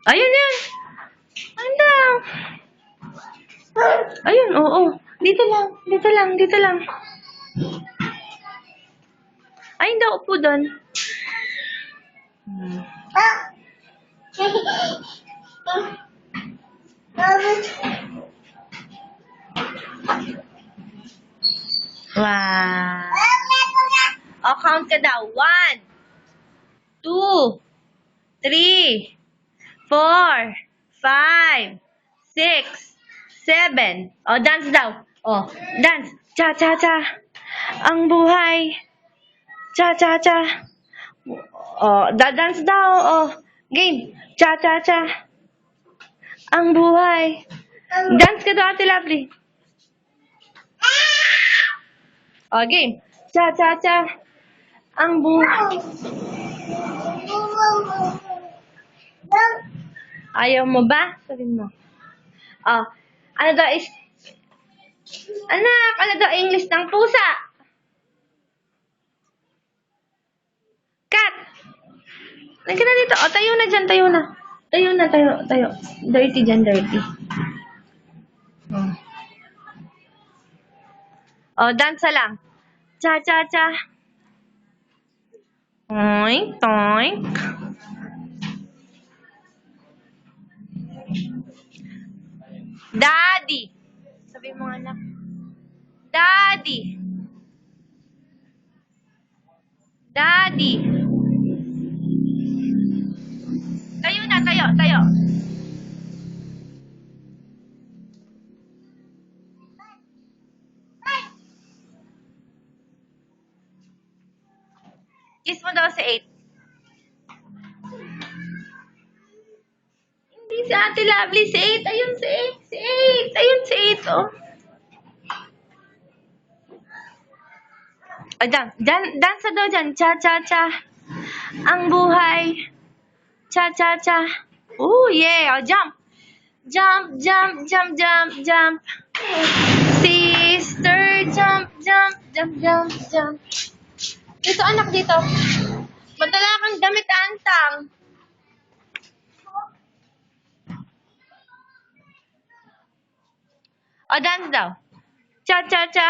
Ayun, yun. Ayun lang. Ayun, oo. Dito lang, dito lang, dito lang. Ay, hindi ako upo doon. Wow. O, count ka daw. 1, 2, 3, 4, 5, 6, 7. O, dance daw. O, dance. Cha-cha-cha. Ang buhay. Cha-cha-cha. O, dance daw. O, game. Cha-cha-cha. Ang buhay. Dance ka daw, Ate Lovely. O, game. Cha-cha-cha. Ang buhay. Ayaw mo ba? Sabihin mo. Oh, ano daw is... Anak, ano daw English ng pusa? Cat. Nagka na dito. O, tayo na dyan, tayo na. Tayo na, tayo. Dirty dyan, dirty. O, dansa lang. Cha-cha-cha. Oink, oink. Daddy. Sabi mo anak. Daddy. Daddy. Tayo na, tayo. Kiss mo daw si 8. Hindi si Ate Lovely, si 8. Ayun si 8, si 8. Ayun si 8, oh. O, dance daw dyan. Cha-cha-cha. Ang buhay. Cha-cha-cha. Oh, yeah. O, jump. Jump, jump, jump, jump, jump. Sister, jump, jump, jump, jump, jump. Dito, anak, dito. Madala kang damit, Antang. O, dance daw. Cha-cha-cha.